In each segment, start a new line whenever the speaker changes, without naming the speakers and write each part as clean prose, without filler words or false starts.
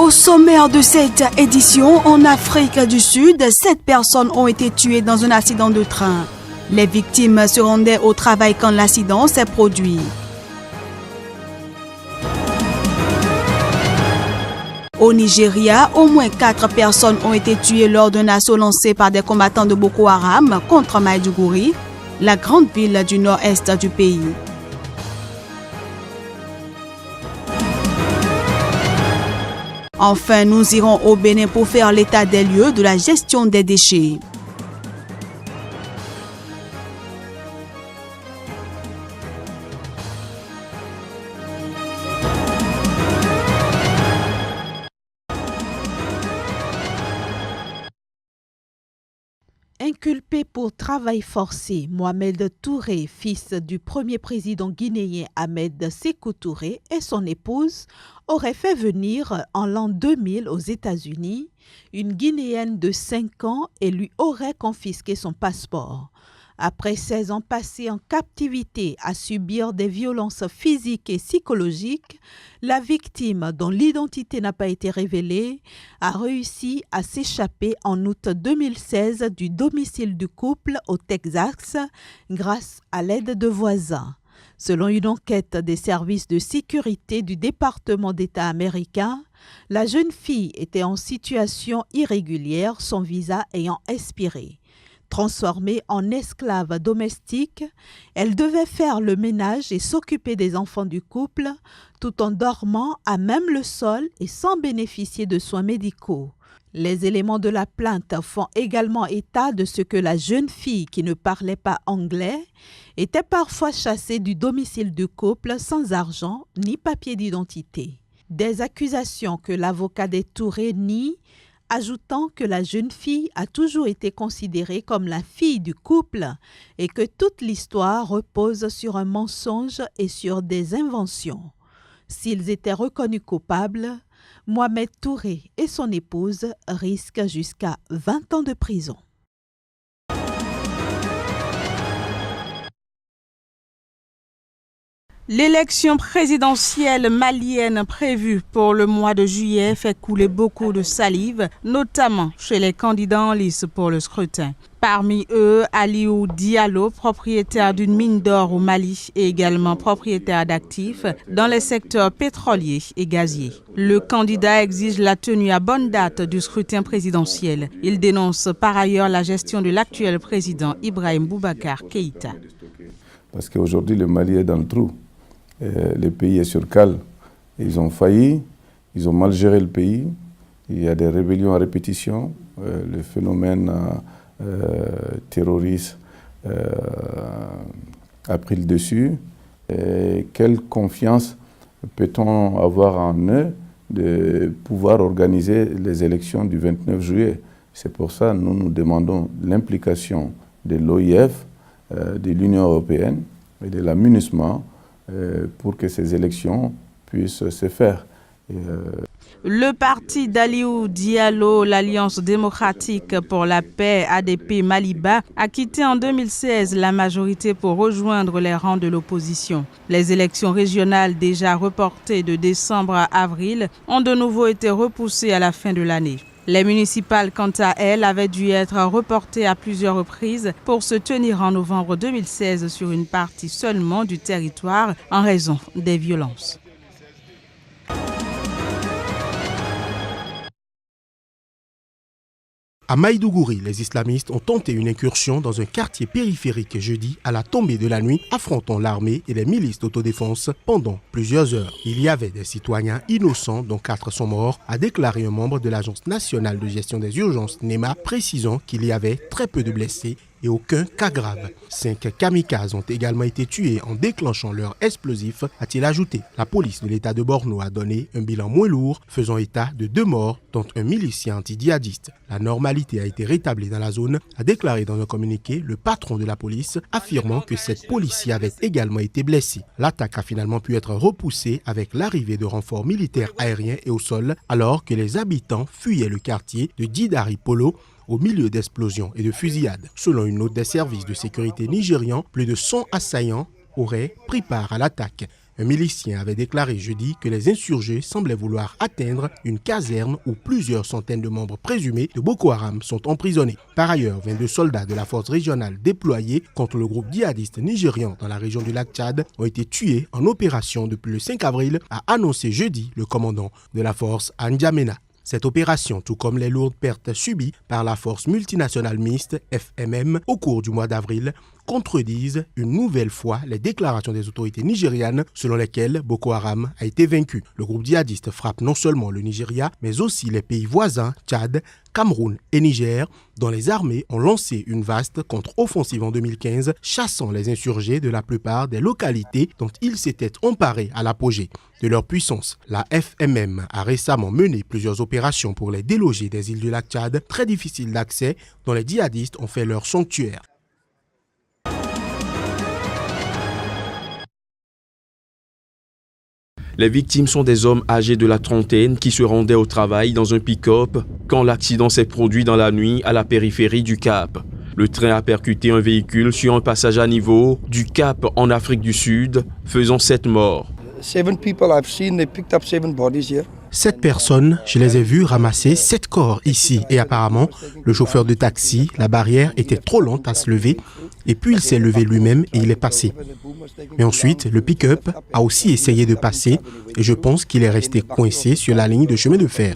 Au sommaire de cette édition, en Afrique du Sud, 7 personnes ont été tuées dans un accident de train. Les victimes se rendaient au travail quand l'accident s'est produit. Au Nigeria, au moins 4 personnes ont été tuées lors d'un assaut lancé par des combattants de Boko Haram contre Maïdougouri, la grande ville du nord-est du pays. Enfin, nous irons au Bénin pour faire l'état des lieux de la gestion des déchets.
Inculpé pour travail forcé, Mohamed Touré, fils du premier président guinéen Ahmed Sékou Touré, et son épouse auraient fait venir en l'an 2000 aux États-Unis une Guinéenne de 5 ans et lui auraient confisqué son passeport. Après 16 ans passés en captivité à subir des violences physiques et psychologiques, la victime, dont l'identité n'a pas été révélée, a réussi à s'échapper en août 2016 du domicile du couple au Texas grâce à l'aide de voisins. Selon une enquête des services de sécurité du département d'État américain, la jeune fille était en situation irrégulière, son visa ayant expiré. Transformée en esclave domestique, elle devait faire le ménage et s'occuper des enfants du couple, tout en dormant à même le sol et sans bénéficier de soins médicaux. Les éléments de la plainte font également état de ce que la jeune fille, qui ne parlait pas anglais, était parfois chassée du domicile du couple sans argent ni papier d'identité. Des accusations que l'avocat des Touré nie, ajoutant que la jeune fille a toujours été considérée comme la fille du couple et que toute l'histoire repose sur un mensonge et sur des inventions. S'ils étaient reconnus coupables, Mohamed Touré et son épouse risquent jusqu'à 20 ans de prison.
L'élection présidentielle malienne prévue pour le mois de juillet fait couler beaucoup de salive, notamment chez les candidats en lice pour le scrutin. Parmi eux, Aliou Diallo, propriétaire d'une mine d'or au Mali et également propriétaire d'actifs dans les secteurs pétroliers et gaziers. Le candidat exige la tenue à bonne date du scrutin présidentiel. Il dénonce par ailleurs la gestion de l'actuel président Ibrahim Boubacar Keïta.
Parce qu'aujourd'hui, le Mali est dans le trou. Le pays est sur cale. Ils ont failli, ils ont mal géré le pays. Il y a des rébellions à répétition. Le phénomène terroriste a pris le dessus. Et quelle confiance peut-on avoir en eux de pouvoir organiser les élections du 29 juillet? C'est pour ça que nous demandons l'implication de l'OIF, de l'Union européenne et de la MINUSMA pour que ces élections puissent se faire.
Le parti d'Aliou Diallo, l'Alliance démocratique pour la paix ADP Maliba, a quitté en 2016 la majorité pour rejoindre les rangs de l'opposition. Les élections régionales déjà reportées de décembre à avril ont de nouveau été repoussées à la fin de l'année. Les municipales, quant à elles, avaient dû être reportées à plusieurs reprises pour se tenir en novembre 2016 sur une partie seulement du territoire en raison des violences.
À Maïdougouri, les islamistes ont tenté une incursion dans un quartier périphérique jeudi à la tombée de la nuit, affrontant l'armée et les milices d'autodéfense pendant plusieurs heures. Il y avait des citoyens innocents dont 4 sont morts, a déclaré un membre de l'Agence nationale de gestion des urgences NEMA, précisant qu'il y avait très peu de blessés et aucun cas grave. 5 kamikazes ont également été tués en déclenchant leurs explosifs, a-t-il ajouté. La police de l'État de Borno a donné un bilan moins lourd, faisant état de 2 morts, dont un milicien anti-djihadiste. La normalité a été rétablie dans la zone, a déclaré dans un communiqué le patron de la police, affirmant que 7 policiers avaient également été blessés. L'attaque a finalement pu être repoussée avec l'arrivée de renforts militaires aériens et au sol, alors que les habitants fuyaient le quartier de Didari Polo, au milieu d'explosions et de fusillades. Selon une note des services de sécurité nigérians, plus de 100 assaillants auraient pris part à l'attaque. Un milicien avait déclaré jeudi que les insurgés semblaient vouloir atteindre une caserne où plusieurs centaines de membres présumés de Boko Haram sont emprisonnés. Par ailleurs, 22 soldats de la force régionale déployés contre le groupe djihadiste nigérian dans la région du lac Tchad ont été tués en opération depuis le 5 avril, a annoncé jeudi le commandant de la force à N'Djamena. Cette opération, tout comme les lourdes pertes subies par la force multinationale mixte FMM au cours du mois d'avril, contredisent une nouvelle fois les déclarations des autorités nigérianes selon lesquelles Boko Haram a été vaincu. Le groupe djihadiste frappe non seulement le Nigeria, mais aussi les pays voisins, Tchad, Cameroun et Niger, dont les armées ont lancé une vaste contre-offensive en 2015, chassant les insurgés de la plupart des localités dont ils s'étaient emparés à l'apogée de leur puissance. La FMM a récemment mené plusieurs opérations pour les déloger des îles du lac Tchad, très difficiles d'accès, dont les djihadistes ont fait leur sanctuaire.
Les victimes sont des hommes âgés de la trentaine qui se rendaient au travail dans un pick-up quand l'accident s'est produit dans la nuit à la périphérie du Cap. Le train a percuté un véhicule sur un passage à niveau du Cap en Afrique du Sud, faisant 7 morts.
7 personnes, je les ai vues ramasser 7 corps ici et apparemment, le chauffeur de taxi, la barrière était trop lente à se lever et puis il s'est levé lui-même et il est passé. Mais ensuite, le pick-up a aussi essayé de passer et je pense qu'il est resté coincé sur la ligne de chemin de fer.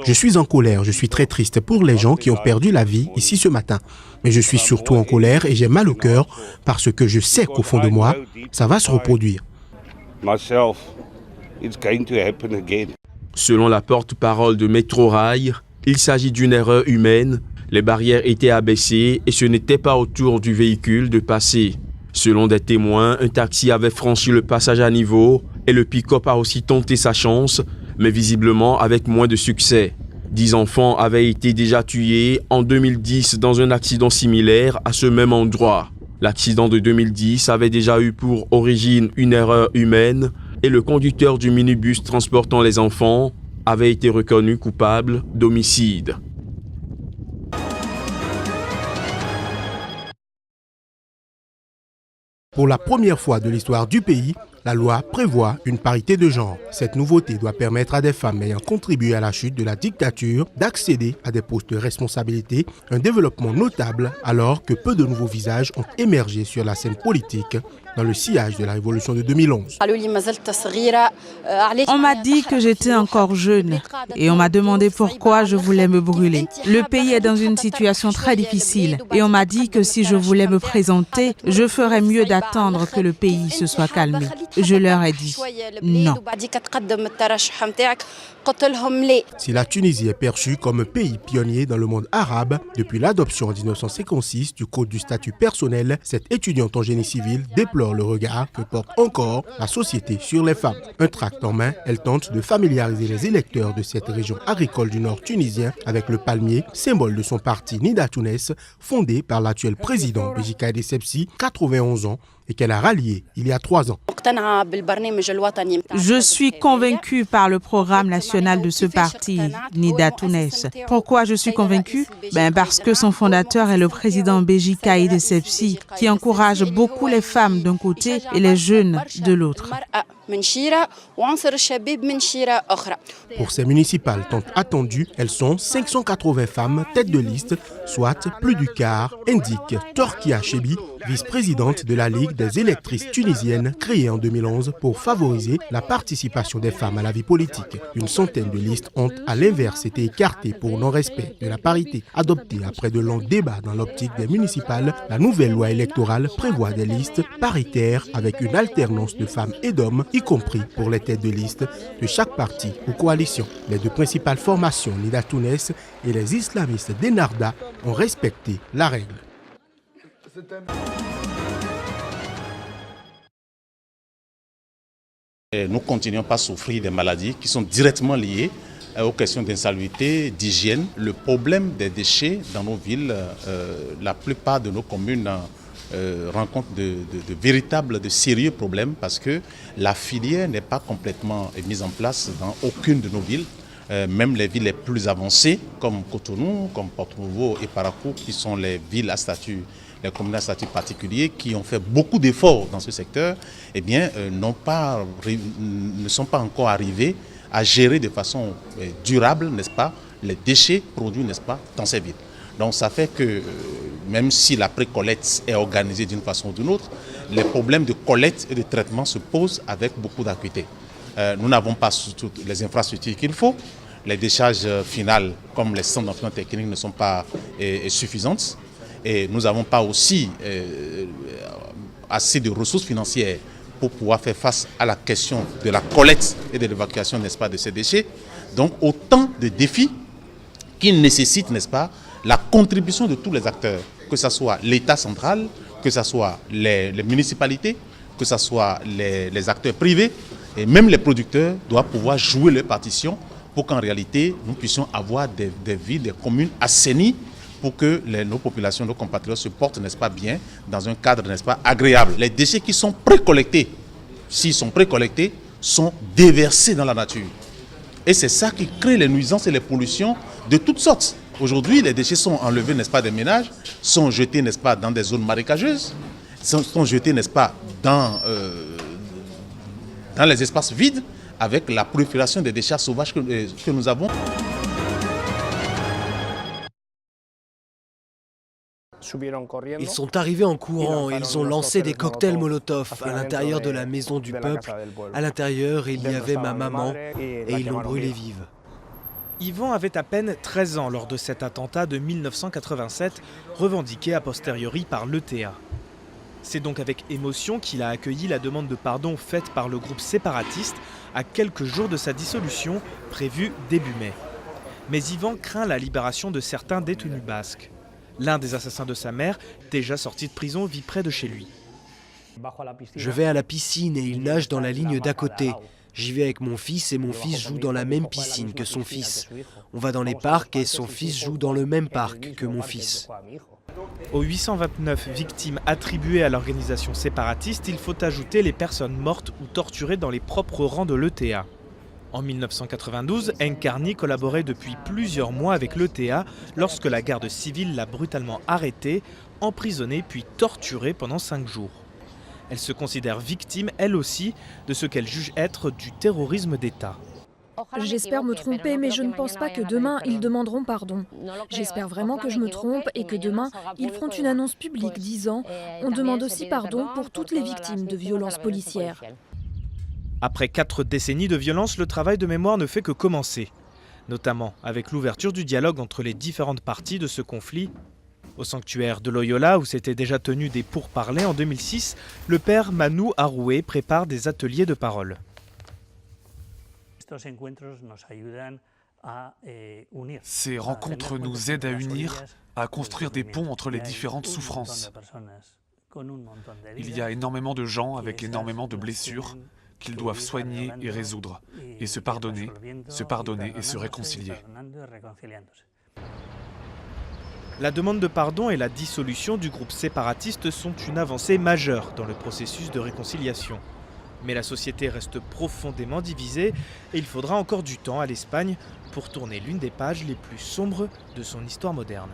Je suis en colère, je suis très triste pour les gens qui ont perdu la vie ici ce matin. Mais je suis surtout en colère et j'ai mal au cœur parce que je sais qu'au fond de moi, ça va se reproduire.
Selon la porte-parole de Metro Rail, il s'agit d'une erreur humaine. Les barrières étaient abaissées et ce n'était pas au tour du véhicule de passer. Selon des témoins, un taxi avait franchi le passage à niveau et le pick-up a aussi tenté sa chance, mais visiblement avec moins de succès. 10 enfants avaient été déjà tués en 2010 dans un accident similaire à ce même endroit. L'accident de 2010 avait déjà eu pour origine une erreur humaine et le conducteur du minibus transportant les enfants avait été reconnu coupable d'homicide.
Pour la première fois de l'histoire du pays, la loi prévoit une parité de genre. Cette nouveauté doit permettre à des femmes ayant contribué à la chute de la dictature d'accéder à des postes de responsabilité, un développement notable alors que peu de nouveaux visages ont émergé sur la scène politique dans le sillage de la révolution de 2011.
On m'a dit que j'étais encore jeune et on m'a demandé pourquoi je voulais me brûler. Le pays est dans une situation très difficile et on m'a dit que si je voulais me présenter, je ferais mieux d'attendre que le pays se soit calmé. Je leur ai dit non.
Si la Tunisie est perçue comme un pays pionnier dans le monde arabe, depuis l'adoption en 1956 du Code du statut personnel, cette étudiante en génie civil déplore le regard que porte encore la société sur les femmes. Un tract en main, elle tente de familiariser les électeurs de cette région agricole du nord tunisien avec le palmier, symbole de son parti Nida Tounes, fondé par l'actuel président Beji Caïd Essebsi, 91 ans, et qu'elle a rallié il y a 3 ans.
Je suis convaincue par le programme national de ce parti, Nida Tounes. Pourquoi je suis convaincue? Parce que son fondateur est le président Beji Caïd Essebsi, qui encourage beaucoup les femmes d'un côté et les jeunes de l'autre.
Pour ces municipales tant attendues, elles sont 580 femmes têtes de liste, soit plus du quart, indique Torkia Chebi, vice-présidente de la Ligue des électrices tunisiennes créée en 2011 pour favoriser la participation des femmes à la vie politique. Une centaine de listes ont à l'inverse été écartées pour non-respect de la parité. Adoptée après de longs débats dans l'optique des municipales, la nouvelle loi électorale prévoit des listes paritaires avec une alternance de femmes et d'hommes, y compris pour les têtes de liste de chaque parti ou coalition. Les deux principales formations, Nida Tounes et les islamistes d'Ennahda, ont respecté la règle.
Nous continuons pas à souffrir des maladies qui sont directement liées aux questions d'insalubrité, d'hygiène. Le problème des déchets dans nos villes, la plupart de nos communes rencontrent de véritables, de sérieux problèmes parce que la filière n'est pas complètement mise en place dans aucune de nos villes. Même les villes les plus avancées, comme Cotonou, comme Porto-Novo et Parakou, qui sont les villes à statut, les communes à statut particulier, qui ont fait beaucoup d'efforts dans ce secteur, eh bien, ne sont pas encore arrivés à gérer de façon durable, n'est-ce pas, les déchets produits, n'est-ce pas, dans ces villes. Donc ça fait que même si la pré-collecte est organisée d'une façon ou d'une autre, les problèmes de collecte et de traitement se posent avec beaucoup d'acuité. Nous n'avons pas toutes les infrastructures qu'il faut. Les décharges finales, comme les centres d'entraînement technique, ne sont pas suffisantes. Et nous n'avons pas aussi assez de ressources financières pour pouvoir faire face à la question de la collecte et de l'évacuation, n'est-ce pas, de ces déchets. Donc autant de défis qui nécessitent, n'est-ce pas, la contribution de tous les acteurs, que ce soit l'État central, que ce soit les municipalités, que ce soit les acteurs privés, et même les producteurs doivent pouvoir jouer leur partition pour qu'en réalité, nous puissions avoir des villes, des communes assainies pour que nos populations, nos compatriotes se portent, n'est-ce pas, bien, dans un cadre, n'est-ce pas, agréable. Les déchets qui sont précollectés, s'ils sont précollectés, sont déversés dans la nature. Et c'est ça qui crée les nuisances et les pollutions de toutes sortes. Aujourd'hui, les déchets sont enlevés, n'est-ce pas, des ménages, sont jetés, n'est-ce pas, dans des zones marécageuses, sont jetés, n'est-ce pas, dans les espaces vides, avec la prolifération des déchets sauvages que nous avons.
Ils sont arrivés en courant et ils ont lancé des cocktails Molotov à l'intérieur de la maison du peuple. À l'intérieur, il y avait ma maman et ils l'ont brûlée vive.
Yvan avait à peine 13 ans lors de cet attentat de 1987, revendiqué a posteriori par l'ETA. C'est donc avec émotion qu'il a accueilli la demande de pardon faite par le groupe séparatiste à quelques jours de sa dissolution, prévue début mai. Mais Yvan craint la libération de certains détenus basques. L'un des assassins de sa mère, déjà sorti de prison, vit près de chez lui.
Je vais à la piscine et il nage dans la ligne d'à côté. J'y vais avec mon fils et mon fils joue dans la même piscine que son fils. On va dans les parcs et son fils joue dans le même parc que mon fils.
Aux 829 victimes attribuées à l'organisation séparatiste, il faut ajouter les personnes mortes ou torturées dans les propres rangs de l'ETA. En 1992, Nkarni collaborait depuis plusieurs mois avec l'ETA lorsque la garde civile l'a brutalement arrêtée, emprisonnée puis torturée pendant 5 jours. Elle se considère victime, elle aussi, de ce qu'elle juge être du terrorisme d'État.
J'espère me tromper, mais je ne pense pas que demain, ils demanderont pardon. J'espère vraiment que je me trompe et que demain, ils feront une annonce publique disant « On demande aussi pardon pour toutes les victimes de violences policières ».
Après 4 décennies de violence, le travail de mémoire ne fait que commencer. Notamment avec l'ouverture du dialogue entre les différentes parties de ce conflit. Au sanctuaire de Loyola, où s'étaient déjà tenus des pourparlers en 2006, le père Manu Aroué prépare des ateliers de parole.
Ces rencontres nous aident à unir, à construire des ponts entre les différentes souffrances. Il y a énormément de gens avec énormément de blessures qu'ils doivent soigner et résoudre, et se pardonner et se réconcilier.
La demande de pardon et la dissolution du groupe séparatiste sont une avancée majeure dans le processus de réconciliation. Mais la société reste profondément divisée et il faudra encore du temps à l'Espagne pour tourner l'une des pages les plus sombres de son histoire moderne.